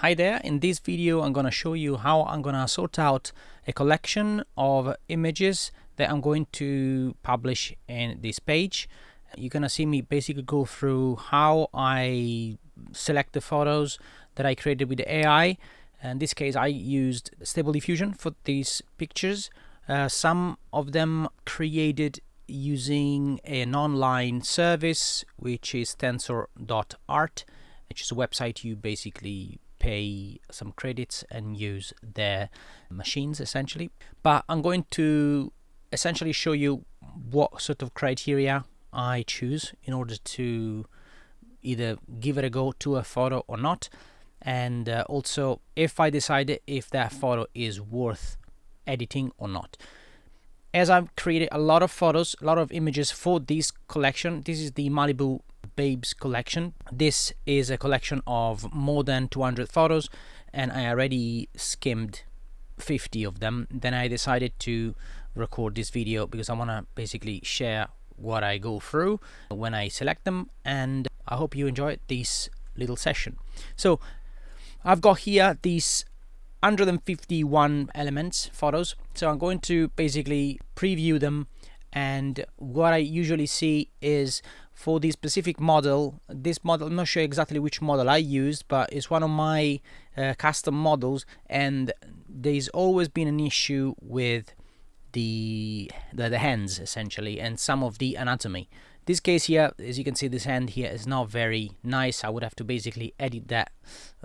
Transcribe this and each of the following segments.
Hi there, in this video I'm going to show you how I'm going to sort out a collection of images that I'm going to publish in this page. You're going to see me basically go through how I select the photos that I created with the AI. In this case I used Stable Diffusion for these pictures. Some of them created using an online service which is tensor.art, which is a website you basically pay some credits and use their machines essentially. But I'm going to essentially show you what sort of criteria I choose in order to either give it a go to a photo or not, and also if I decided if that photo is worth editing or not. As I've created a lot of photos, a lot of images for this collection. This is the Malibu Babes collection. This is a collection of more than 200 photos, and I already skimmed 50 of them. Then I decided to record this video because I want to basically share what I go through when I select them, and I hope you enjoy this little session. So I've got here these 151 elements, photos, so I'm going to basically preview them. And what I usually see is for the specific model, this model, I'm not sure exactly which model I used, but it's one of my custom models, and there's always been an issue with the hands essentially and some of the anatomy. This case here, as you can see, this hand here is not very nice. I would have to basically edit that,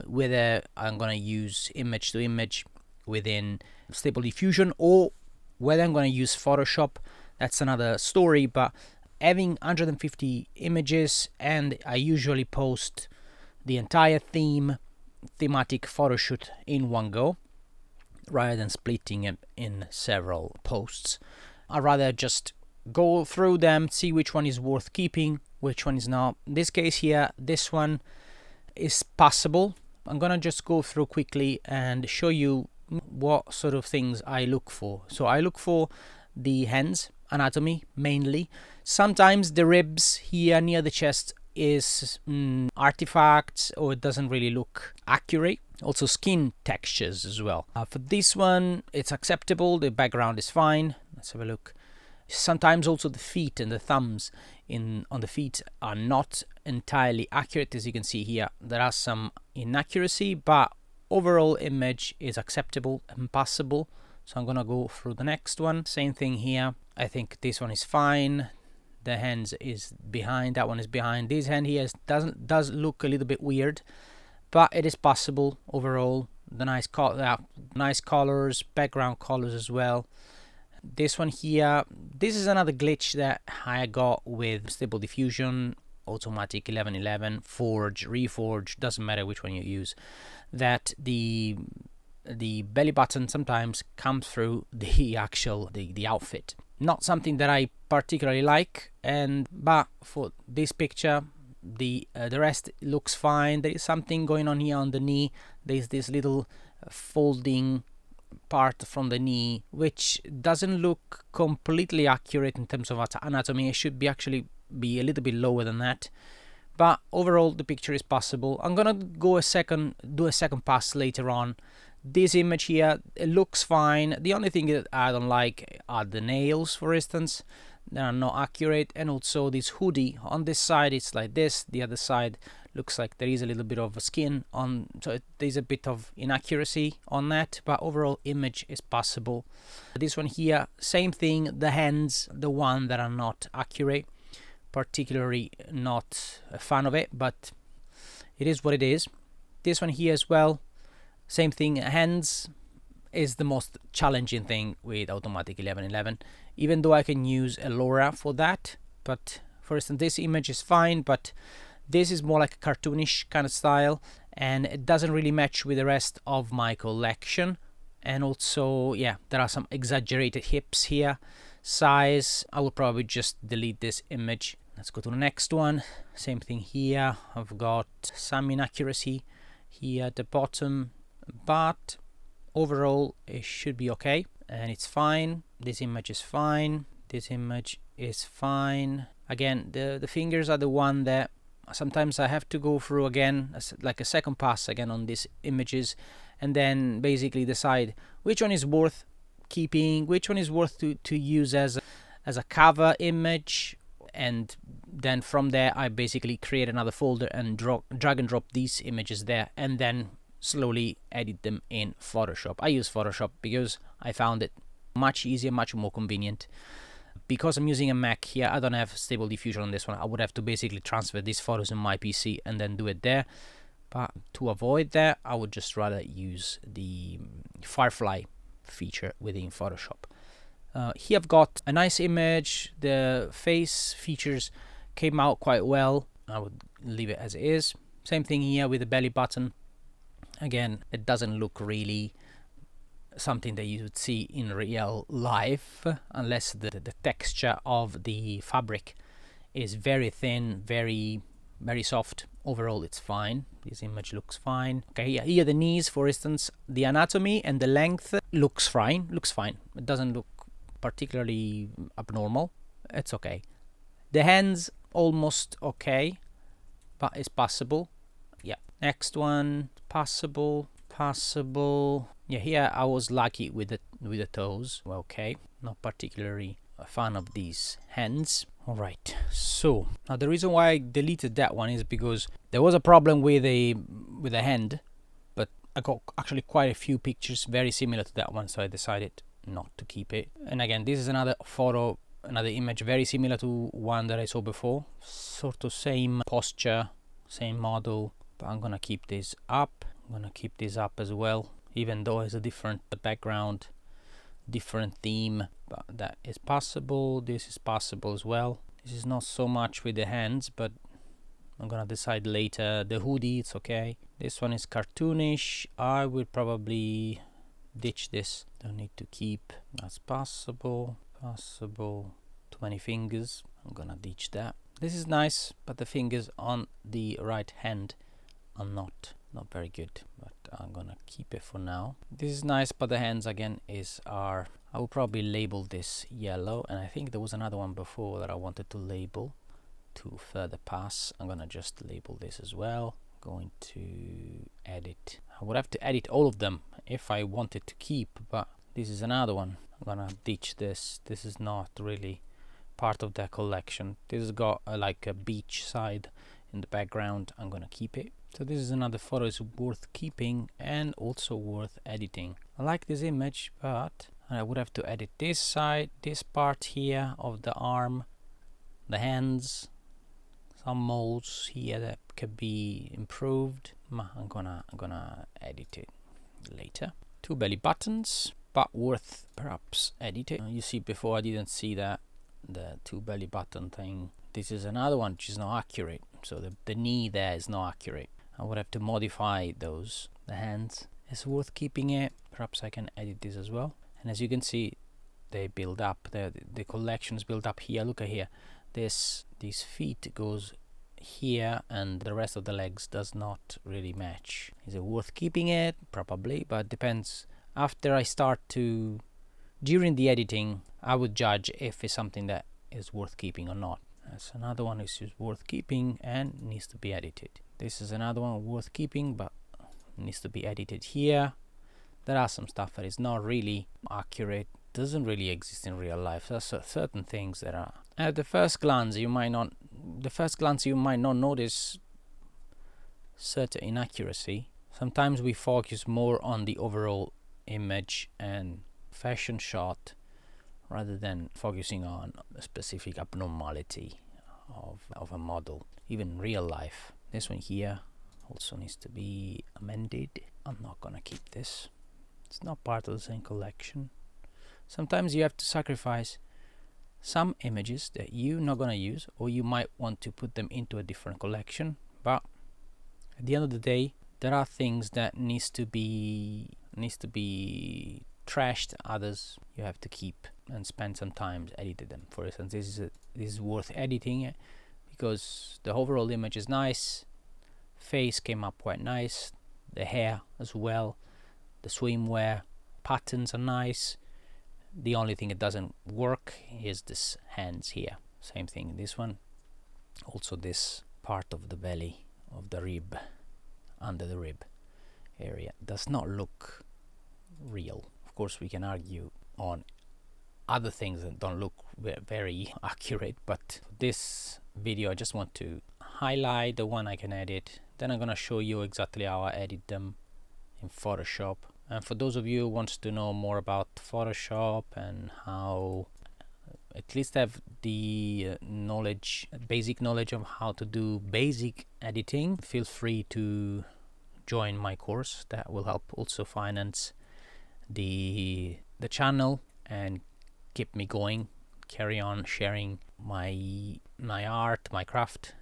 whether I'm going to use image to image within Stable Diffusion or whether I'm going to use Photoshop. That's another story. But having 150 images, and I usually post the entire thematic photo shoot in one go rather than splitting it in several posts. I'd rather just go through them, see which one is worth keeping, which one is not. In this case here, this one is passable. I'm gonna just go through quickly and show you what sort of things I look for. So I look for the hands anatomy mainly. Sometimes the ribs here near the chest is artifacts, or it doesn't really look accurate. Also skin textures as well. For this one it's acceptable, the background is fine. Let's have a look. Sometimes also the feet and the thumbs on the feet are not entirely accurate. As you can see here, there are some inaccuracy, but overall image is acceptable and passable. So I'm gonna go through the next one. Same thing here. I think this one is fine. The hands is behind, that one is behind. This hand here does look a little bit weird, but it is passable overall. The nice colors, background colors as well. This one here, this is another glitch that I got with Stable Diffusion, Automatic 1111, Forge, Reforge, doesn't matter which one you use, that the belly button sometimes comes through the actual the outfit. Not something that I particularly like, but for this picture the rest looks fine. There is something going on here on the knee. There's this little folding part from the knee which doesn't look completely accurate in terms of anatomy. It should actually be a little bit lower than that, but overall the picture is passable. I'm gonna do a second pass later on. This image here, it looks fine. The only thing that I don't like are the nails, for instance. They are not accurate, and also this hoodie on this side it's like this, the other side looks like there is a little bit of skin on, so there's a bit of inaccuracy on that, but overall image is passable. This one here, same thing, the hands, the one that are not accurate, particularly not a fan of it, but it is what it is. This one here as well, same thing, hands is the most challenging thing with Automatic 1111, even though I can use a LoRa for that. But for instance, this image is fine, but this is more like a cartoonish kind of style, and it doesn't really match with the rest of my collection. And also, yeah, there are some exaggerated hips here. Size, I will probably just delete this image. Let's go to the next one. Same thing here. I've got some inaccuracy here at the bottom, but overall it should be okay, and it's fine. This image is fine. This image is fine. Again, the fingers are the one that sometimes I have to go through again, like a second pass again on these images, and then basically decide which one is worth keeping, which one is worth to use as a cover image, and then from there I basically create another folder and drag and drop these images there, and then slowly edit them in Photoshop. I use Photoshop because I found it much easier, much more convenient. Because I'm using a Mac here, I don't have Stable Diffusion on this one. I would have to basically transfer these photos in my PC and then do it there. But to avoid that, I would just rather use the Firefly feature within Photoshop. Here I've got a nice image. The face features came out quite well. I would leave it as it is. Same thing here with the belly button. Again, it doesn't look really something that you would see in real life, unless the texture of the fabric is very thin, very soft. Overall it's fine. This image looks fine. Okay, here the knees, for instance, the anatomy and the length looks fine. It doesn't look particularly abnormal. It's okay. The hands almost okay, but it's passable. Yeah, next one, passable. Yeah, here I was lucky with the toes. Okay, not particularly a fan of these hands. All right, so now the reason why I deleted that one is because there was a problem with a hand, but I got actually quite a few pictures very similar to that one, so I decided not to keep it. And again, this is another photo, another image very similar to one that I saw before, sort of same posture, same model, but I'm gonna keep this up. I'm gonna keep this up as well, even though it's a different background, different theme, but that is possible. This is possible as well. This is not so much with the hands, but I'm gonna decide later. The hoodie, it's okay. This one is cartoonish. I will probably ditch this. Don't need to keep. That's possible. Too many fingers. I'm gonna ditch that. This is nice, but the fingers on the right hand are not very good, but I'm gonna keep it for now. This is nice, but the hands again I will probably label this yellow, and I think there was another one before that I wanted to label to further pass. I'm gonna just label this as well. Going to edit. I would have to edit all of them if I wanted to keep, but this is another one. I'm gonna ditch this. This is not really part of the collection. This has got like a beach side in the background. I'm gonna keep it. So this is another photo is worth keeping and also worth editing. I like this image, but I would have to edit this side, this part here of the arm, the hands, some molds here that could be improved. I'm gonna edit it later. Two belly buttons, but worth perhaps editing. You see, before I didn't see that the two belly button thing. This is another one which is not accurate. So the knee there is not accurate. I would have to modify those. The hands is worth keeping it. Perhaps I can edit this as well. And as you can see, they build up. The collections build up here. Look at here. These feet goes here, and the rest of the legs does not really match. Is it worth keeping it? Probably, but depends. After I start to, during the editing, I would judge if it's something that is worth keeping or not. That's another one which is worth keeping and needs to be edited. This is another one worth keeping, but needs to be edited here. There are some stuff that is not really accurate, doesn't really exist in real life. There's certain things that are. At the first glance, you might not notice certain inaccuracy. Sometimes we focus more on the overall image and fashion shot rather than focusing on a specific abnormality of a model, even real life. This one here also needs to be amended. I'm not gonna keep this. It's not part of the same collection. Sometimes you have to sacrifice some images that you're not gonna use, or you might want to put them into a different collection, but at the end of the day, there are things that needs to be trashed, others you have to keep and spend some time editing them. For instance, this is worth editing because the overall image is nice, face came up quite nice, the hair as well, the swimwear patterns are nice. The only thing that doesn't work is this hands here. Same thing, this one, also this part of the belly of the rib, under the rib area, does not look real. Of course, we can argue on other things that don't look very accurate, but for this video I just want to highlight the one I can edit. Then I'm gonna show you exactly how I edit them in Photoshop. And for those of you who wants to know more about Photoshop and how at least have the basic knowledge of how to do basic editing, feel free to join my course. That will help also finance the channel and keep me going, carry on sharing my art, my craft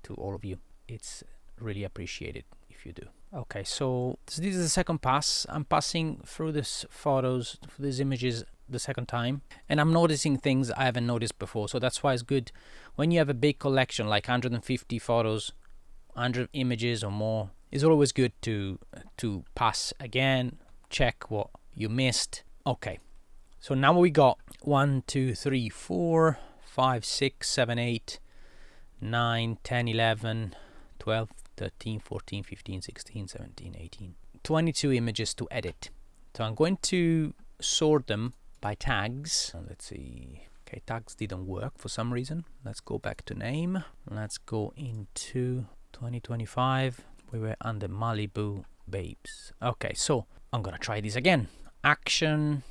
to all of you. It's really appreciated if you do. Okay, so this is the second pass. I'm passing through these photos, these images the second time, and I'm noticing things I haven't noticed before. So that's why it's good when you have a big collection like 150 photos, 100 images or more. It's always good to pass again, check what you missed. Okay, so now we got 1, 2, 3, 4, 5, 6, 7, 8, 9, 10, 11, 12, 13, 14, 15, 16, 17, 18, 22 images to edit. So I'm going to sort them by tags. Let's see. Okay, tags didn't work for some reason. Let's go back to name. Let's go into 2025. We were under Malibu Babes. Okay, so I'm gonna try this again. Action,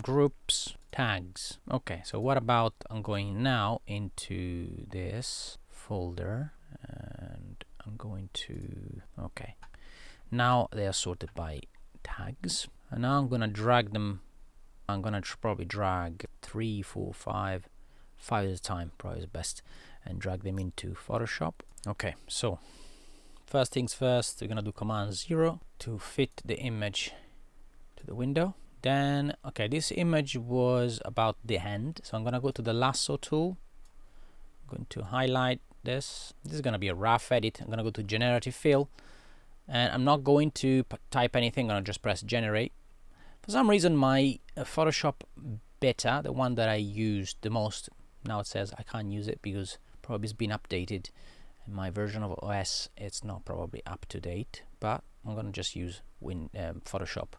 groups, tags. Okay, so what about I'm going now into this folder and I'm going to, okay, now they are sorted by tags, and now I'm gonna drag them. I'm gonna probably drag 3, 4, 5 at a time, probably is best, and drag them into Photoshop. Okay, so first things first, we're gonna do Command 0 to fit the image to the window. Then, okay, this image was about the hand, so I'm gonna go to the lasso tool. I'm going to highlight this. This is gonna be a rough edit. I'm gonna go to generative fill, and I'm not going to type anything. I'm gonna just press generate. For some reason, my Photoshop beta, the one that I used the most, now it says I can't use it because probably it's been updated. And my version of OS, it's not probably up to date, but I'm gonna just use Photoshop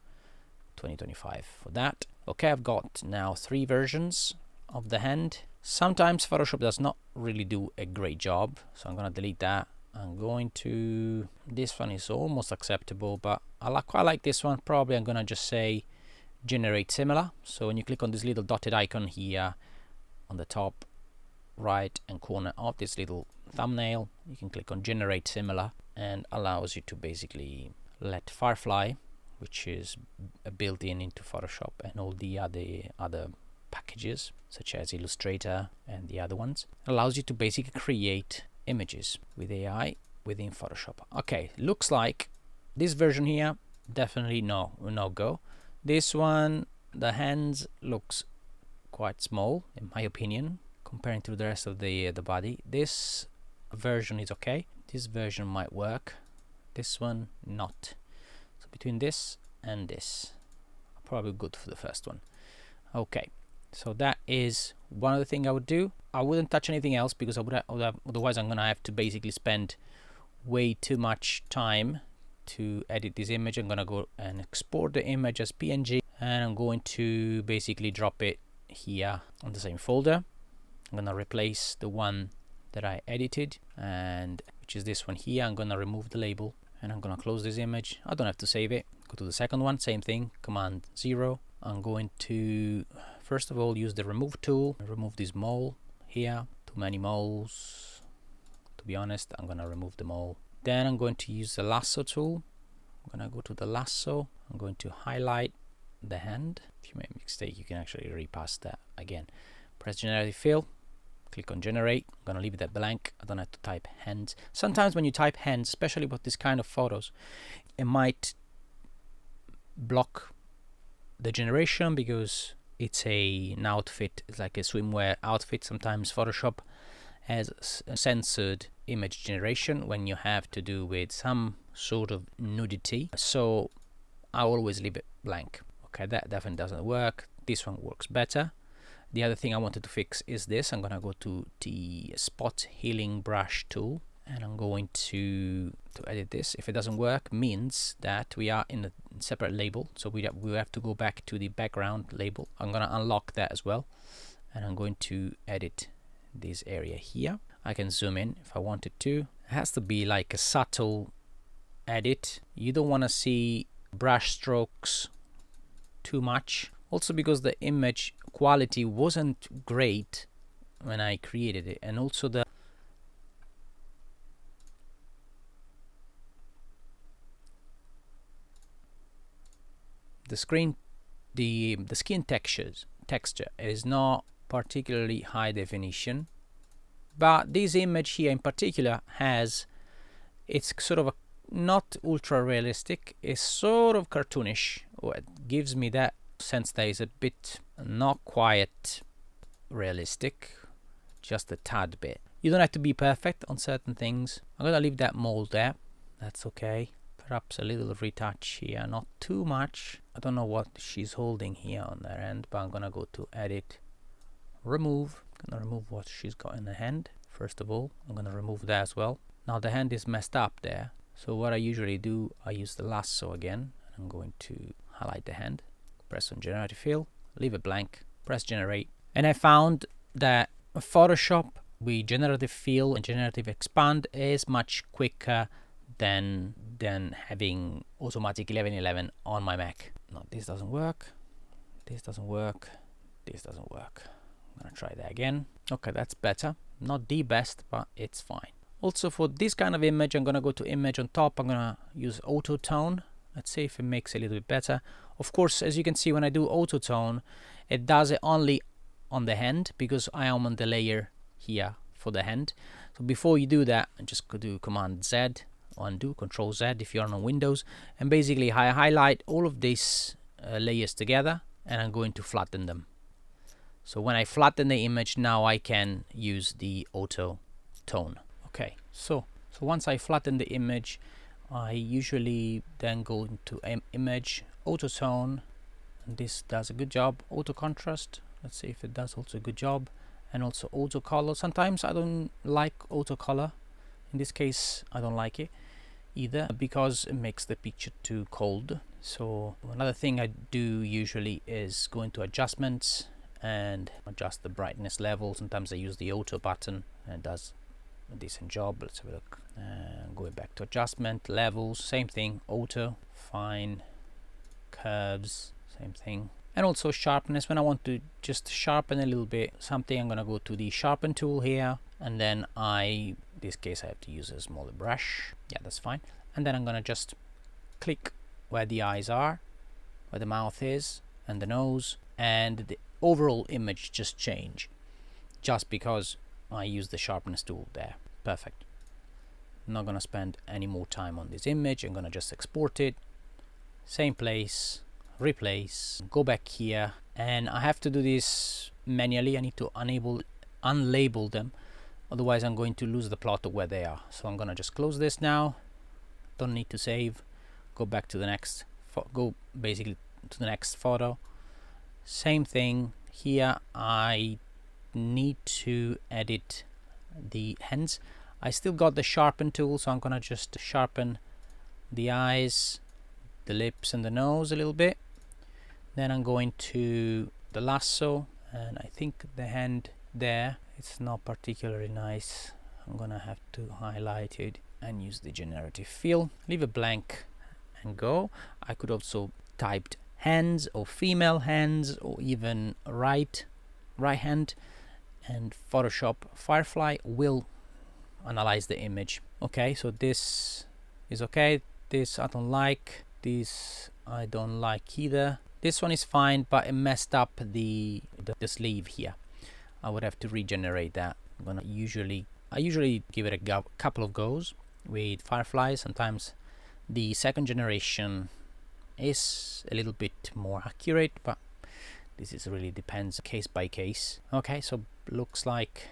2025 for that. Okay, I've got now 3 versions of the hand. Sometimes Photoshop does not really do a great job, so I'm gonna delete that. I'm going to, this one is almost acceptable, but I quite like this one. Probably I'm gonna just say generate similar. So when you click on this little dotted icon here on the top right and corner of this little thumbnail, you can click on generate similar, and allows you to basically let Firefly, which is built into Photoshop, and all the other packages such as Illustrator and the other ones, allows you to basically create images with AI within Photoshop. Okay, looks like this version here definitely no go. This one, the hands looks quite small in my opinion comparing to the rest of the body. This version is okay. This version might work. This one not. So between this and this, probably good for the first one. Okay, so that is one of the things I would do. I wouldn't touch anything else because otherwise I'm gonna have to basically spend way too much time to edit this image. I'm gonna go and export the image as PNG, and I'm going to basically drop it here on the same folder. I'm gonna replace the one that I edited, and which is this one here. I'm gonna remove the label, and I'm gonna close this image. I don't have to save it. Go to the second one, same thing, Command 0. I'm going to first of all use the remove tool, remove this mole here. Too many moles, to be honest. I'm gonna remove them all. Then I'm going to use the lasso tool. I'm gonna go to the lasso. I'm going to highlight the hand. If you make a mistake, you can actually repass that again. Press generative fill, click on generate. I'm gonna leave it at blank. I don't have to type hands. Sometimes when you type hands, especially with this kind of photos, it might block the generation because it's an outfit. It's like a swimwear outfit. Sometimes Photoshop has censored image generation when you have to do with some sort of nudity, so I always leave it blank. Okay, that definitely doesn't work. This one works better. The other thing I wanted to fix is this. I'm gonna go to the spot healing brush tool and I'm going to edit this. If it doesn't work, means that we are in a separate label, so we have to go back to the background label. I'm gonna unlock that as well, and I'm going to edit this area here. I can zoom in if I wanted to. It has to be like a subtle edit. You don't want to see brush strokes too much, also because the image quality wasn't great when I created it, and also the skin texture is not particularly high definition, but this image here in particular has, it's sort of a not ultra realistic, it's sort of cartoonish. It gives me that sense that is a bit not quite realistic, just a tad bit. You don't have to be perfect on certain things. I'm gonna leave that mold there, that's okay. Perhaps a little retouch here, not too much. I don't know what she's holding here on their end, but I'm gonna go to edit, remove. I'm gonna remove what she's got in the hand. First of all, I'm gonna remove that as well. Now the hand is messed up there, so what I usually do, I use the lasso again. I'm going to highlight the hand, press on generative fill, leave it blank, press generate, and I found that Photoshop with generative fill and generative expand is much quicker than having automatic 1111 on my Mac. No, this doesn't work, this doesn't work, this doesn't work. I'm gonna try that again. Okay, that's better. Not the best, but it's fine. Also for this kind of image, I'm gonna go to image on top. I'm gonna use auto tone. Let's see if it makes it a little bit better. Of course, as you can see, when I do auto tone, it does it only on the hand because I am on the layer here for the hand. So before you do that, just go do Command Z, undo, Control Z if you're on Windows, and basically I highlight all of these layers together, and I'm going to flatten them. So when I flatten the image, now I can use the auto tone. Okay, so once I flatten the image, I usually then go into image, auto tone, and this does a good job. Auto contrast, let's see if it does also a good job, and also auto color. Sometimes I don't like auto color. In this case, I don't like it either because it makes the picture too cold. So another thing I do usually is go into adjustments and adjust the brightness level. Sometimes I use the auto button and it does a decent job. Let's have a look. Going back to adjustment, levels, same thing, auto, fine, curves, same thing. And also sharpness, when I want to just sharpen a little bit something, I'm gonna go to the sharpen tool here, and then in this case I have to use a smaller brush. Yeah, that's fine. And then I'm gonna just click where the eyes are, where the mouth is, and the nose, and the overall image just change just because I use the sharpness tool there. Perfect. I'm not gonna spend any more time on this image. I'm gonna just export it, same place, replace, go back here, and I have to do this manually. I need to unlabel them, otherwise I'm going to lose the plot of where they are. So I'm gonna just close this now, don't need to save, go back to the next, go basically to the next photo. Same thing here, I need to edit the hands. I still got the sharpen tool, so I'm gonna just sharpen the eyes, the lips and the nose a little bit. Then I'm going to the lasso, and I think the hand there, it's not particularly nice. I'm gonna have to highlight it and use the generative fill, leave it blank and go. I could also typed hands or female hands or even right hand, and Photoshop Firefly will analyze the image. Okay, so this is okay, this I don't like, this I don't like either. This one is fine, but it messed up the sleeve here. I would have to regenerate that. I usually give it a couple of goes with Firefly. Sometimes the second generation is a little bit more accurate, but this is really depends case by case. Okay, so looks like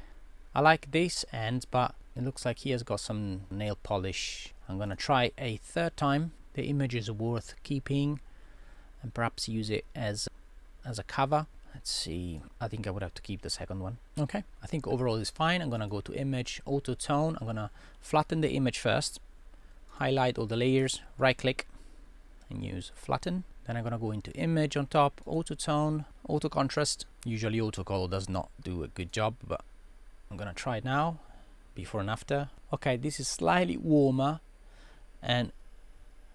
I like this end, but it looks like he has got some nail polish. I'm gonna try a third time. The image is worth keeping and perhaps use it as a cover. Let's see, I think I would have to keep the second one. Okay, I think overall is fine. I'm gonna go to image, auto tone. I'm gonna flatten the image first, highlight all the layers, right click and use flatten. Then I'm gonna go into image on top, auto tone, auto contrast. Usually auto color does not do a good job, but I'm gonna try it now, before and after. Okay, this is slightly warmer, and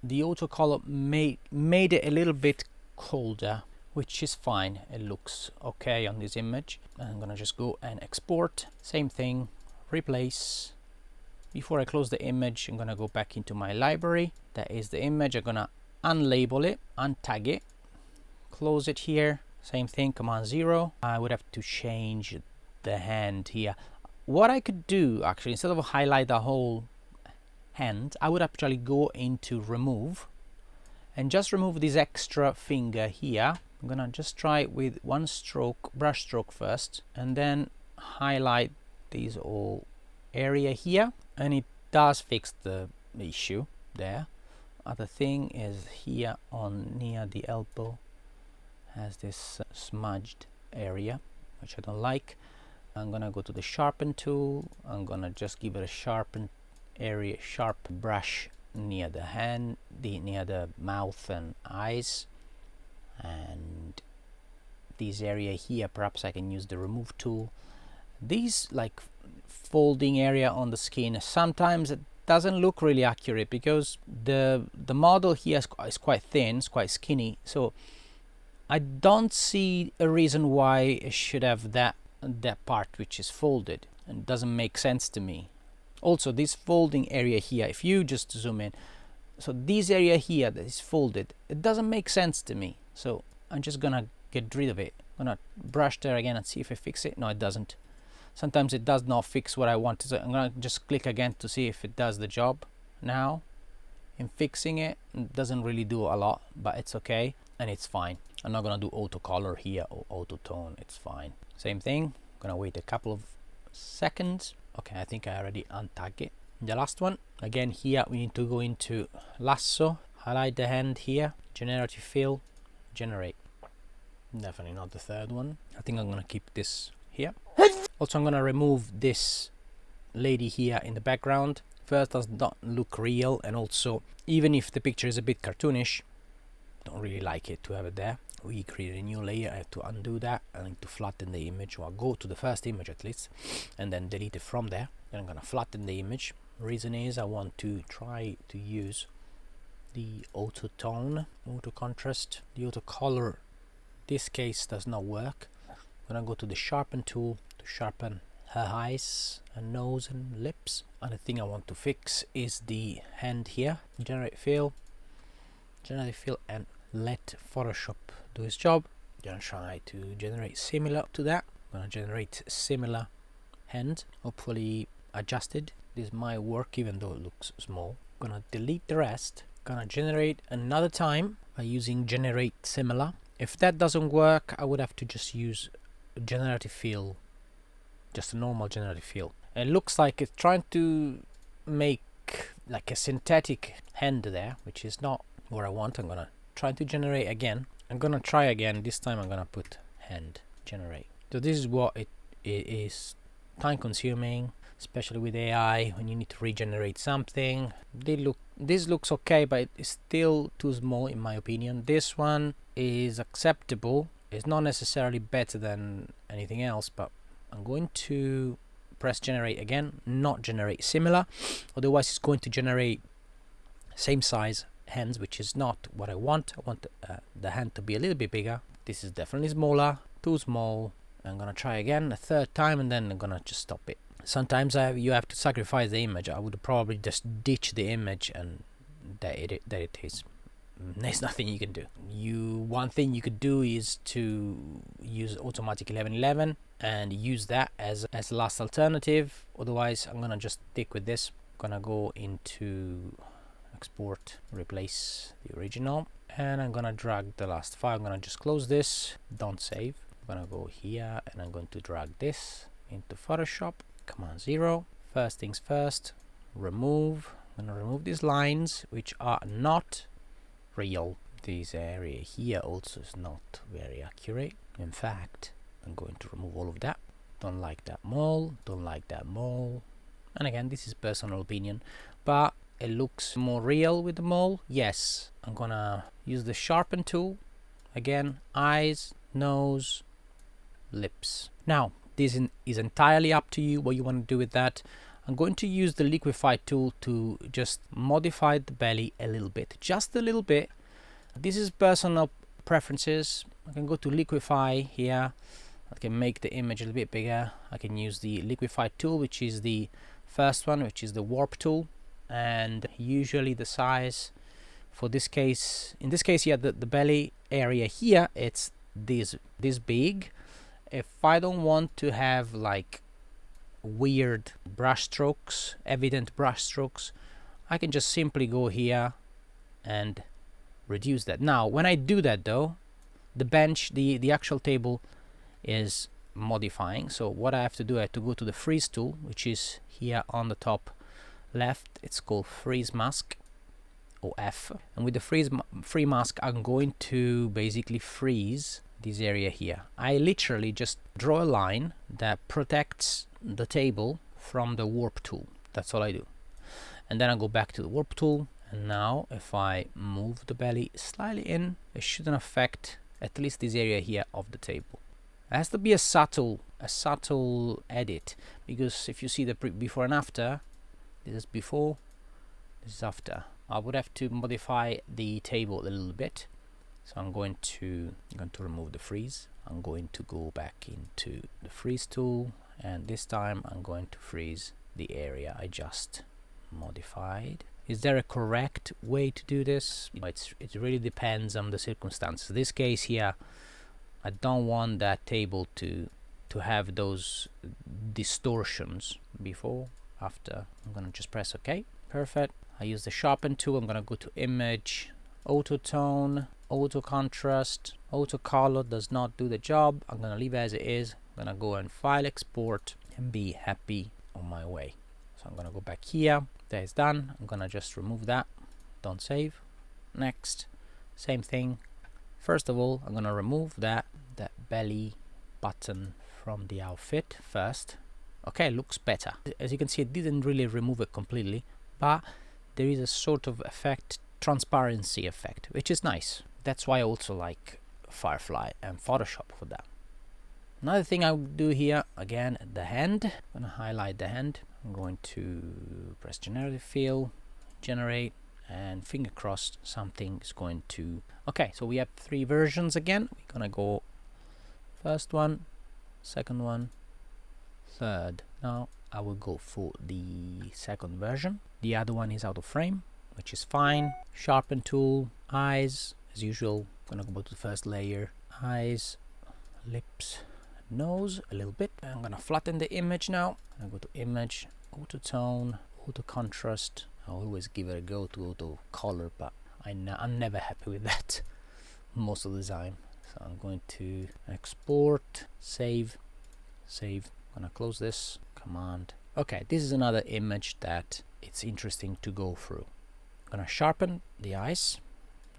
the auto color made it a little bit colder, which is fine. It looks okay on this image. And I'm gonna just go and export. Same thing, replace. Before I close the image, I'm gonna go back into my library. That is the image. I'm gonna unlabel it, untag it, close it here. Same thing, Command 0. I would have to change the hand here. What I could do actually, instead of highlight the whole hand, I would actually go into remove and just remove this extra finger here. I'm gonna just try it with one stroke, brush stroke first, and then highlight this whole area here, and it does fix the issue there. Other thing is here on near the elbow has this smudged area, which I don't like. I'm gonna go to the sharpen tool. I'm gonna just give it a sharpen area, sharp brush near the hand, near the mouth and eyes, and this area here. Perhaps I can use the remove tool. These like folding area on the skin, sometimes it doesn't look really accurate because the model here is quite thin, it's quite skinny, so I don't see a reason why it should have that part which is folded, and it doesn't make sense to me. Also, this folding area here, if you just zoom in, so this area here that is folded, it doesn't make sense to me, so I'm just gonna get rid of it. I'm gonna brush there again and see if it fixes it. No, it doesn't. Sometimes it does not fix what I want, so I'm gonna just click again to see if it does the job. Now in fixing it, it doesn't really do a lot, but it's okay and it's fine. I'm not gonna do auto color here or auto tone, it's fine. Same thing, I'm gonna wait a couple of seconds. Okay, I think I already untagged it. The last one, again here we need to go into lasso, highlight the hand here, generative fill, generate. Definitely not the third one. I think I'm gonna keep this here. Also, I'm gonna remove this lady here in the background. First, does not look real, and also even if the picture is a bit cartoonish, don't really like it to have it there. We create a new layer. I have to undo that. I need to flatten the image, or go to the first image at least, and then delete it from there. Then I'm gonna flatten the image. Reason is I want to try to use the auto tone, auto contrast. The auto color, this case does not work. I'm gonna go to the sharpen tool to sharpen her eyes and nose and lips. And the thing I want to fix is the hand here. Generate fill, and let Photoshop do its job. Gonna try to generate similar to that. Gonna generate similar hand, hopefully adjusted. This might work even though it looks small. Gonna delete the rest. Gonna generate another time by using generate similar. If that doesn't work, I would have to just use generative fill, just a normal generative fill. It looks like it's trying to make like a synthetic hand there, which is not what I want. I'm gonna try to generate again. I'm gonna try again. This time I'm gonna put hand generate. So this is what it is time consuming, especially with AI when you need to regenerate something. This looks okay, but it's still too small in my opinion. This one is acceptable. It's not necessarily better than anything else, but I'm going to press generate again, not generate similar, otherwise it's going to generate same size hands, which is not what I want. I want the hand to be a little bit bigger. This is definitely smaller, too small. I'm gonna try again a third time, and then I'm gonna just stop it. Sometimes you have to sacrifice the image. I would probably just ditch the image, and there it is. There's nothing you can do. One thing you could do is to use automatic 1111 and use that as last alternative. Otherwise, I'm gonna just stick with this. I'm gonna go into export, replace the original, and I'm gonna drag the last file. I'm gonna just close this, don't save. I'm gonna go here and I'm going to drag this into Photoshop. Command 0. First things first, remove. I'm gonna remove these lines which are not real. This area here also is not very accurate. In fact, I'm going to remove all of that. Don't like that mole, don't like that mole. And again, this is personal opinion, but it looks more real with the mole. Yes, I'm gonna use the sharpen tool. Again, eyes, nose, lips. Now, this is entirely up to you what you want to do with that. I'm going to use the liquify tool to just modify the belly a little bit, just a little bit. This is personal preferences. I can go to liquify here. I can make the image a little bit bigger. I can use the liquify tool, which is the first one, which is the warp tool, and usually the size for this case, in this case here, the belly area here, it's this big. If I don't want to have like weird brush strokes, evident brush strokes, I can just simply go here and reduce that. Now when I do that though, the bench, the actual table is modifying. So what I have to do, I have to go to the freeze tool, which is here on the top left. It's called freeze mask, or F, and with the free mask I'm going to basically freeze this area here. I literally just draw a line that protects the table from the warp tool. That's all I do. And then I go back to the warp tool, and now if I move the belly slightly in, it shouldn't affect at least this area here of the table. It has to be a subtle edit, because if you see the before and after, this is before, this is after. I would have to modify the table a little bit. So I'm going to remove the freeze. I'm going to go back into the freeze tool, and this time I'm going to freeze the area I just modified. Is there a correct way to do this? It really depends on the circumstances. In this case here, I don't want that table to have those distortions before, after. I'm gonna just press OK. Perfect. I use the sharpen tool. I'm gonna go to image, auto tone, auto contrast, auto color does not do the job. I'm gonna leave it as it is. I'm gonna go and file export and be happy on my way. So I'm gonna go back here. That is done. I'm gonna just remove that. Don't save. Next. Same thing. First of all, I'm gonna remove that belly button from the outfit first. Okay, looks better. As you can see, it didn't really remove it completely, but there is a sort of effect, transparency effect, which is nice. That's why I also like Firefly and Photoshop for that. Another thing I would do here, again, the hand. I'm gonna highlight the hand. I'm going to press generative fill, generate, and finger crossed something is going to... Okay, so we have 3 versions again. We're gonna go first one, second one, third. Now I will go for the second version. The other one is out of frame, which is fine. Sharpen tool, eyes, as usual. I'm gonna go to the first layer, eyes, lips, nose a little bit. I'm gonna flatten the image now. I go to image, auto tone, auto contrast. I always give it a go to auto color, but I'm never happy with that most of the time. So I'm going to export, save. I'm gonna close this, command. Okay, this is another image that it's interesting to go through. I'm gonna sharpen the eyes,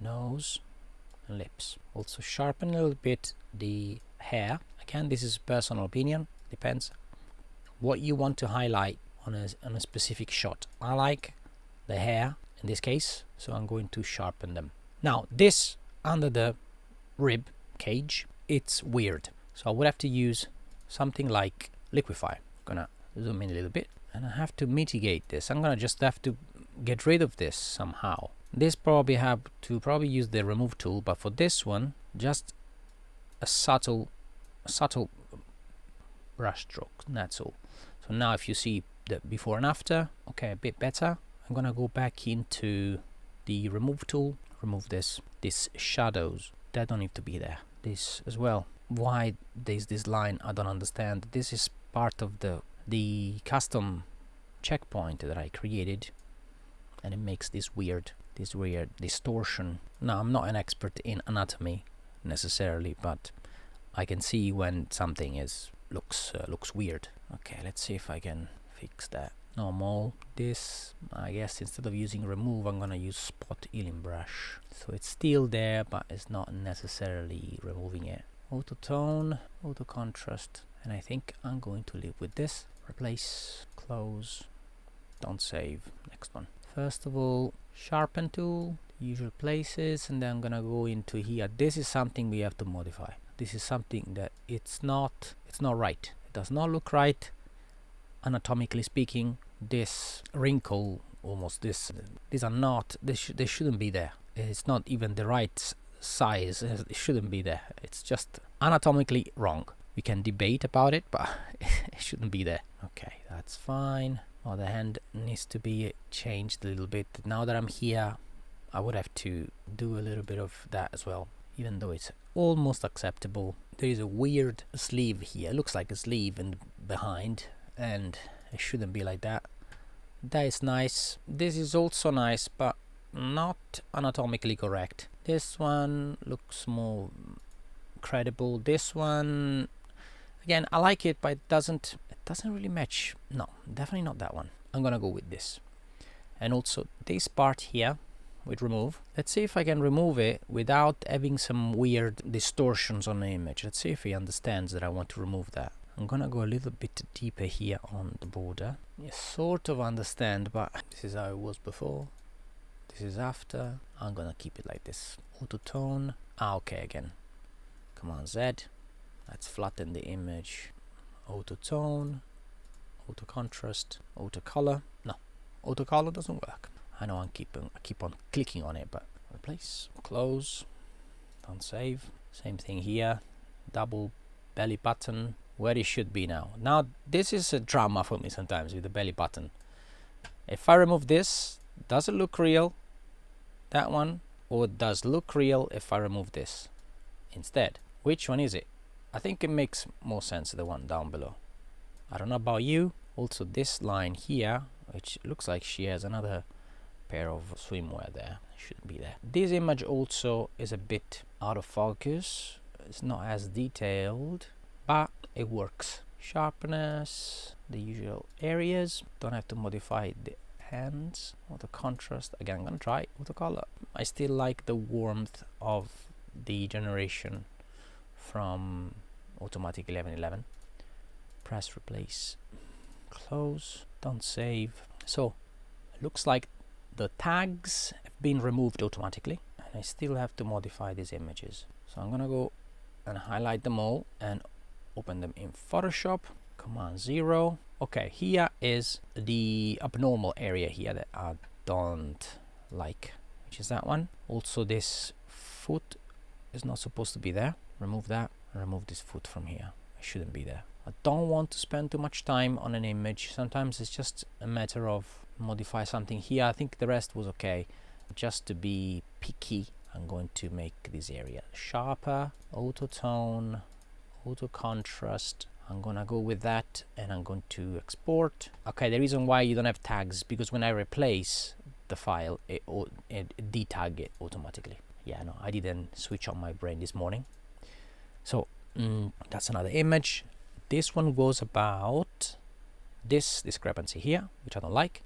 nose, and lips. Also sharpen a little bit the hair. Again, this is personal opinion, depends what you want to highlight on a specific shot. I like the hair in this case, so I'm going to sharpen them. Now this under the rib cage, it's weird, so I would have to use something like liquify. I'm gonna zoom in a little bit, and I have to mitigate this. I'm gonna just have to get rid of this somehow. This probably have to use the remove tool, but for this one, just a subtle brush stroke, that's all. So now if you see the before and after, okay, a bit better. I'm gonna go back into the remove tool, remove these shadows that don't need to be there. This as well. Why there's this line, I don't understand. This is part of the custom checkpoint that I created, and it makes this weird distortion. Now I'm not an expert in anatomy necessarily, but I can see when something looks weird. Okay, let's see if I can fix that. normal. This, I guess instead of using remove, I'm gonna use spot healing brush, so it's still there but it's not necessarily removing it. Auto tone, auto contrast, and I think I'm going to live with this. Replace, close, don't save. Next one. First of all, sharpen tool, usual places, and then I'm gonna go into here. This is something we have to modify. This is something that it's not right. It does not look right anatomically speaking. This wrinkle, almost these are not, they shouldn't be there. It's not even the right size. It shouldn't be there. It's just anatomically wrong. We can debate about it, but it shouldn't be there. Okay, that's fine. Well, the hand needs to be changed a little bit. Now that I'm here, I would have to do a little bit of that as well, even though it's almost acceptable. There is a weird sleeve here. It looks like a sleeve in behind, and it shouldn't be like that. That is nice. This is also nice, but not anatomically correct. This one looks more credible. This one, again, I like it, but it doesn't really match. No, definitely not that one. I'm gonna go with this. And also this part here with remove. Let's see if I can remove it without having some weird distortions on the image. Let's see if he understands that I want to remove that. I'm gonna go a little bit deeper here on the border. You sort of understand, but this is how it was before. This is after. I'm gonna keep it like this. Auto tone. Okay, again. Command Z. Let's flatten the image. Auto tone. Auto contrast. Auto color. No, auto color doesn't work. I know I keep on clicking on it, but replace, close, don't save. Same thing here. Double belly button. Where it should be now. Now this is a drama for me sometimes with the belly button. If I remove this, does it look real? That one, or it does look real if I remove this instead? Which one is it? I think it makes more sense, the one down below. I don't know about you. Also this line here, which looks like she has another pair of swimwear there. Shouldn't be there. This image also is a bit out of focus. It's not as detailed, but it works. Sharpness, the usual areas. Don't have to modify the hands or the contrast. Again, I'm gonna try auto color. I still like the warmth of the generation from automatic 1111. Press, replace, close, don't save. So it looks like the tags have been removed automatically, and I still have to modify these images. So I'm gonna go and highlight them all and open them in Photoshop. Command 0. Okay, here is the abnormal area here that I don't like, which is that one. Also this foot is not supposed to be there. Remove that and remove this foot from here. It shouldn't be there. I don't want to spend too much time on an image. Sometimes it's just a matter of modify something here. I think the rest was okay. Just to be picky, I'm going to make this area sharper. Auto tone, auto contrast. I'm gonna go with that, and I'm going to export. Okay, the reason why you don't have tags, because when I replace the file, it detag it automatically. Yeah, no, I didn't switch on my brain this morning. So that's another image. This one was about this discrepancy here, which I don't like.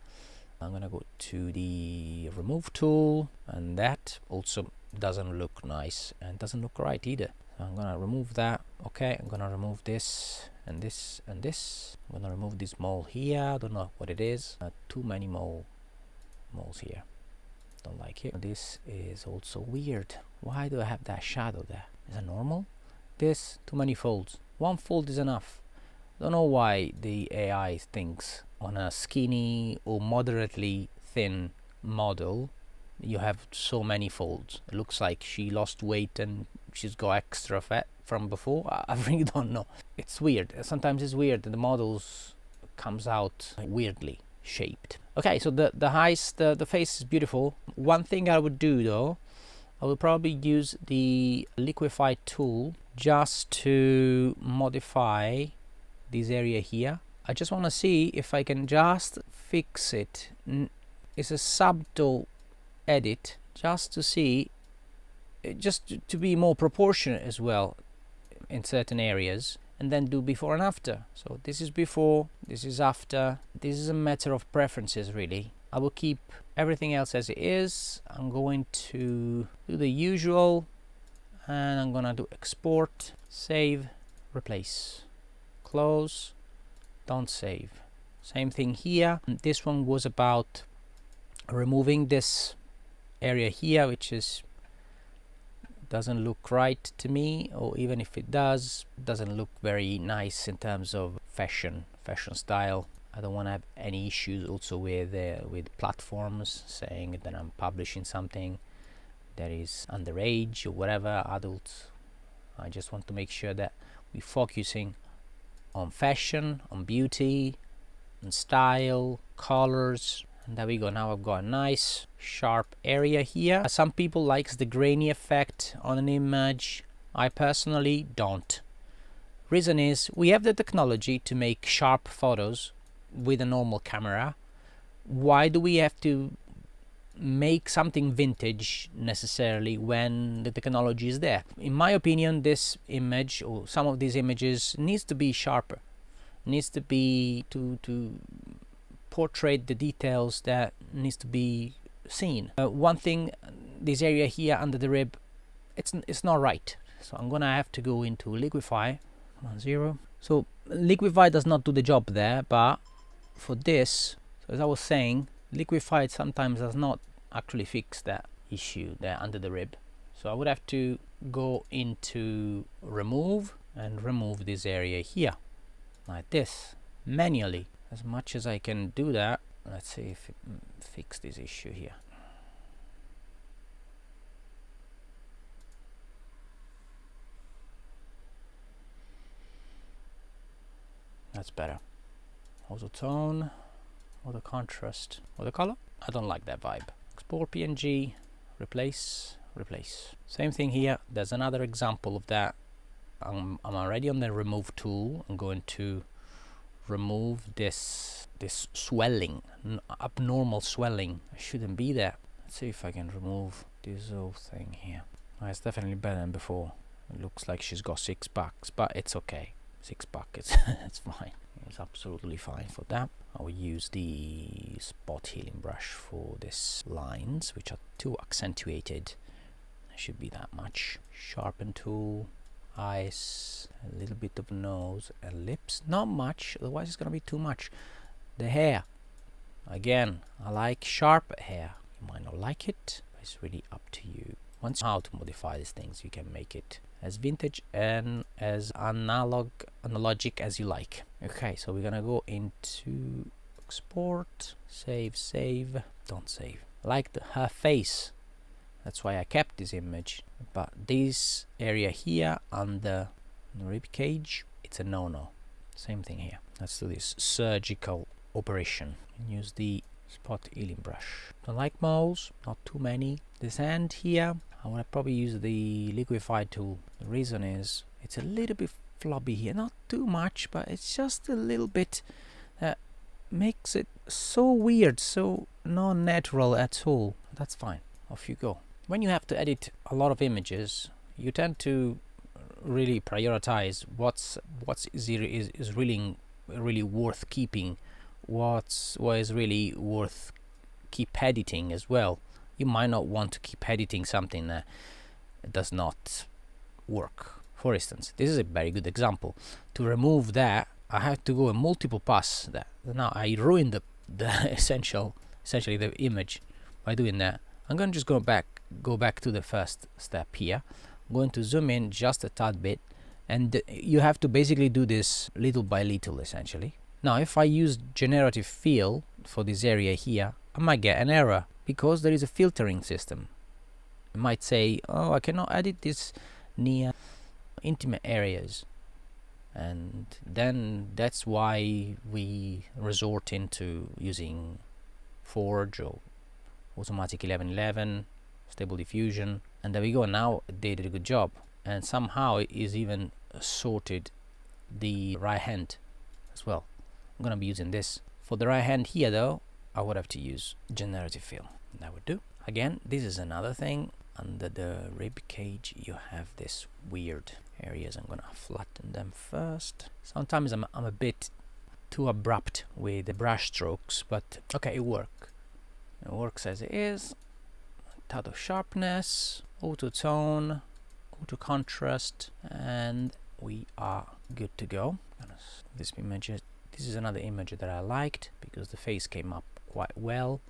I'm gonna go to the remove tool, and that also doesn't look nice and doesn't look right either. So I'm gonna remove that. Okay, I'm gonna remove this and this and this. I'm gonna remove this mole here. I don't know what it is. Too many moles here. Don't like it. This is also weird. Why do I have that shadow there? Is that normal? This, too many folds. One fold is enough. Don't know why the AI thinks on a skinny or moderately thin model you have so many folds. It looks like she lost weight and she's got extra fat from before. I really don't know. It's weird. Sometimes it's weird that the models comes out weirdly shaped. Okay, so the eyes, the face is beautiful. One thing I would do though, I will probably use the liquify tool just to modify this area here. I just want to see if I can just fix it. It's a subtle edit just to see, just to be more proportionate as well in certain areas, and then do before and after. So this is before, this is after. This is a matter of preferences, really. I will keep everything else as it is. I'm going to do the usual, and I'm gonna do export, save, replace, close, don't save. Same thing here. This one was about removing this area here, which doesn't look right to me, or even if it doesn't look very nice in terms of fashion style. I don't want to have any issues also with platforms saying that I'm publishing something that is underage or whatever, adult. I just want to make sure that we're focusing on fashion, on beauty, on style, colors. And there we go. Now I've got a nice sharp area here. Some people likes the grainy effect on an image. I personally don't. Reason is we have the technology to make sharp photos with a normal camera. Why do we have to make something vintage necessarily when the technology is there? In my opinion, this image or some of these images needs to be sharper, needs to be to portray the details that needs to be seen. One thing, this area here under the rib, it's not right, so I'm gonna have to go into liquify. Come on, 0. So liquify does not do the job there, but for this, so as I was saying, liquify sometimes does not actually fix that issue there under the rib. So I would have to go into remove and remove this area here like this manually. As much as I can do that, let's see if it fix this issue here. That's better. Also tone, or the contrast, or the color. I don't like that vibe. Export PNG, replace, replace. Same thing here. There's another example of that. I'm already on the remove tool. I'm going to remove this swelling, abnormal swelling. It shouldn't be there. Let's see if I can remove this whole thing here. It's definitely better than before. It looks like she's got 6 packs, but it's okay. 6 packs, it's fine. It's absolutely fine for that. I will use the spot healing brush for these lines, which are too accentuated. It should be that much. Sharpen tool, eyes, a little bit of nose and lips. Not much, otherwise it's gonna be too much. The hair, again, I like sharp hair. You might not like it, but it's really up to you. Once you know how to modify these things, you can make it as vintage and as analogic as you like. Okay, so we're gonna go into export, save, don't save. Like her face, that's why I kept this image, but this area here under the rib cage, it's a no-no. Same thing here. Let's do this surgical operation and use the spot healing brush. Don't like moles, not too many. This hand here, I would probably use the liquify tool. The reason is it's a little bit floppy here, not too much, but it's just a little bit that makes it so weird, so non-natural at all. That's fine. Off you go. When you have to edit a lot of images, you tend to really prioritize what is really worth keeping, what is really worth keep editing as well. You might not want to keep editing something that does not work. For instance, this is a very good example. To remove that, I have to go in multiple pass. That now I ruined the essentially the image by doing that. I'm gonna just go back to the first step here. I'm going to zoom in just a tad bit, and you have to basically do this little by little essentially. Now if I use generative fill for this area here, I might get an error because there is a filtering system. It might say, oh, I cannot edit this near intimate areas, and then that's why we resort into using Forge or automatic 1111, stable diffusion, and there we go. Now they did a good job, and somehow it is even sorted the right hand as well. I'm gonna be using this for the right hand here though. I would have to use generative fill. That would do. Again, this is another thing. Under the rib cage you have this weird areas. I'm gonna flatten them first. Sometimes I'm a bit too abrupt with the brush strokes, but okay, it works as it is. Tad of sharpness, auto tone, auto contrast, and we are good to go. This is another image that I liked because the face came up quite well.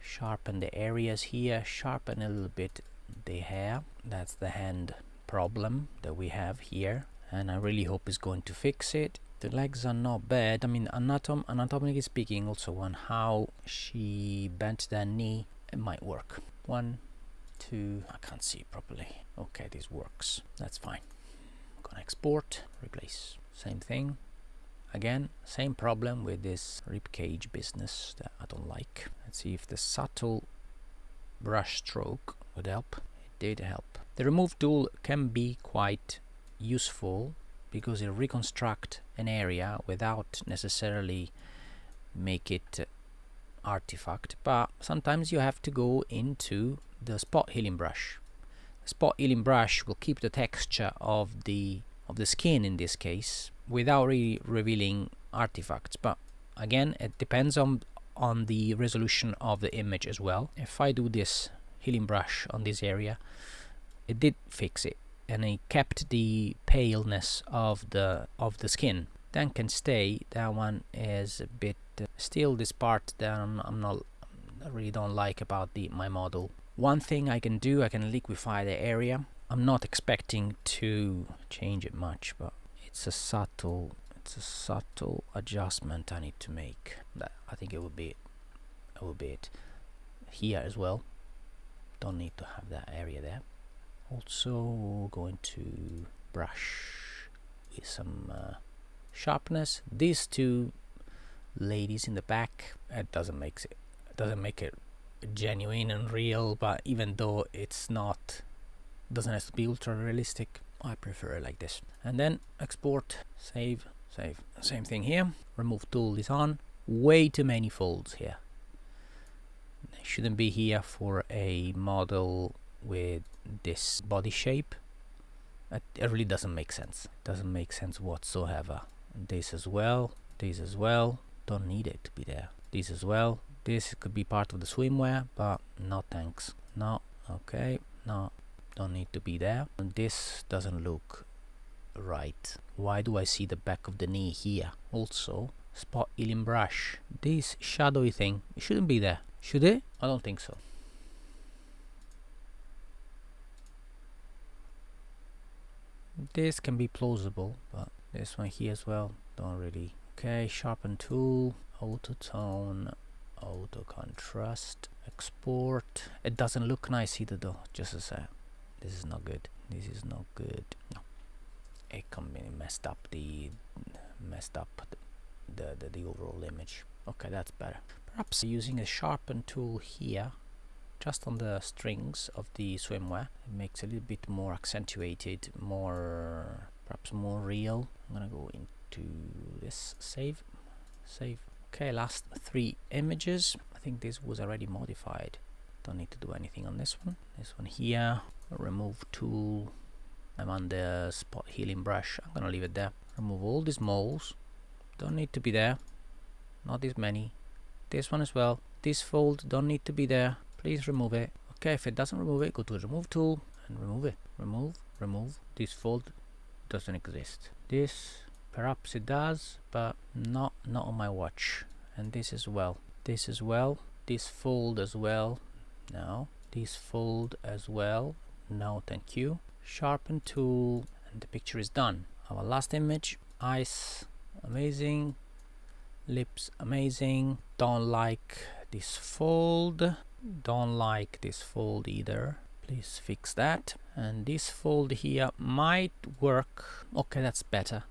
Sharpen the areas here, sharpen a little bit the hair. That's the hand problem that we have here, and I really hope it's going to fix it. The legs are not bad. I mean, anatomically speaking, also on how she bent that knee, it might work. 1, 2, I can't see it properly. Okay, this works. That's fine. I'm gonna export, replace. Same thing. Again, same problem with this ribcage business that I don't like. Let's see if the subtle brush stroke would help. It did help. The remove tool can be quite useful because it reconstructs an area without necessarily make it artifact, but sometimes you have to go into the spot healing brush. The spot healing brush will keep the texture of the skin in this case without really revealing artifacts, but again it depends on the resolution of the image as well. If I do this healing brush on this area, it did fix it and it kept the paleness of the skin. Then can stay. That one is a bit still this part that I really don't like about my model. One thing I can do, I can liquefy the area. I'm not expecting to change it much, but it's a subtle adjustment I need to make. That I think it will be it here as well. Don't need to have that area there. Also going to brush with some sharpness. These two ladies in the back, it doesn't make it genuine and real, but even though it's not, doesn't have to be ultra realistic, I prefer it like this. And then export, save. Same thing here. Remove tool is on. Way too many folds here. They shouldn't be here for a model with this body shape. It really doesn't make sense. Doesn't make sense whatsoever. This as well. This as well. Don't need it to be there. This as well. This could be part of the swimwear, but no thanks. No. Okay. No. Don't need to be there. And this doesn't look right. Why do I see the back of the knee here? Also, spot healing brush. This shadowy thing, it shouldn't be there. Should it? I don't think so. This can be plausible, but this one here as well, don't really. Okay, sharpen tool, auto tone, auto contrast, export. It doesn't look nice either though, just as a, this is not good. This is not good. No. It messed up the overall image. Okay, that's better. Perhaps using a sharpen tool here, just on the strings of the swimwear, it makes it a little bit more accentuated, perhaps more real. I'm gonna go into this, save. Okay, last 3 images. I think this was already modified. Don't need to do anything on this one. This one here, remove tool. I'm on the spot healing brush. I'm gonna leave it there. Remove all these moles. Don't need to be there. Not this many. This one as well. This fold don't need to be there. Please remove it. Okay, if it doesn't remove it, go to the remove tool and remove it. Remove. This fold doesn't exist. This perhaps it does, but not on my watch. And this as well. This as well. This fold as well. No. This fold as well. No, thank you. Sharpen tool, and the picture is done. Our last image. Eyes, amazing. Lips, amazing. Don't like this fold. Don't like this fold either. Please fix that. And this fold here might work. Okay, that's better.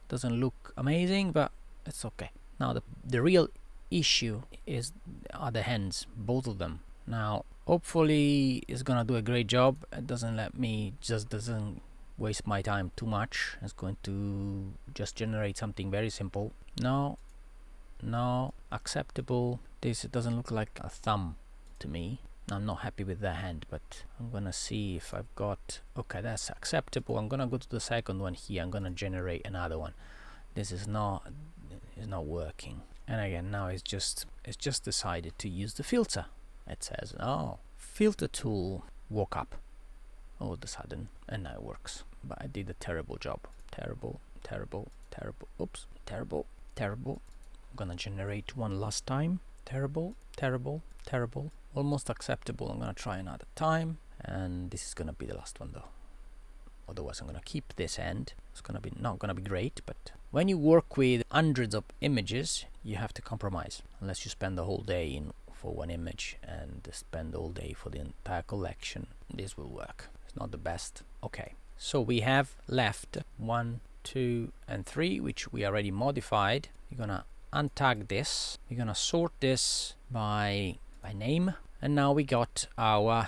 Doesn't look amazing, but it's okay. Now the real issue are the hands, both of them. Now hopefully it's gonna do a great job. It doesn't waste my time too much. It's going to just generate something very simple. No, acceptable. This doesn't look like a thumb to me. I'm not happy with the hand, but I'm gonna see if I've got, okay, that's acceptable. I'm gonna go to the second one here. I'm gonna generate another one. This is not working. And again, now it's just decided to use the filter. It says, oh, filter tool woke up all of a sudden, and now it works. But I did a terrible job. Terrible. Oops, terrible. I'm gonna generate one last time. Terrible. Almost acceptable. I'm gonna try another time, and this is gonna be the last one though. Otherwise I'm gonna keep this end. It's gonna be not gonna be great, but when you work with hundreds of images, you have to compromise. Unless you spend the whole day for one image and spend all day for the entire collection, this will work. It's not the best. Okay, so we have left 1, 2, and 3, which we already modified. We're gonna untag this. We're gonna sort this by name, and now we got our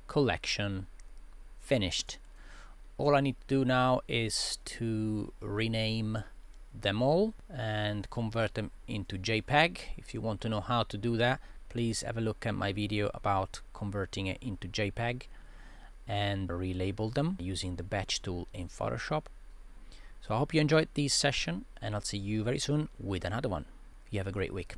collection finished. All I need to do now is to rename them all and convert them into JPEG. If you want to know how to do that, please have a look at my video about converting it into JPEG, and relabel them using the batch tool in Photoshop. So I hope you enjoyed this session, and I'll see you very soon with another one. You have a great week.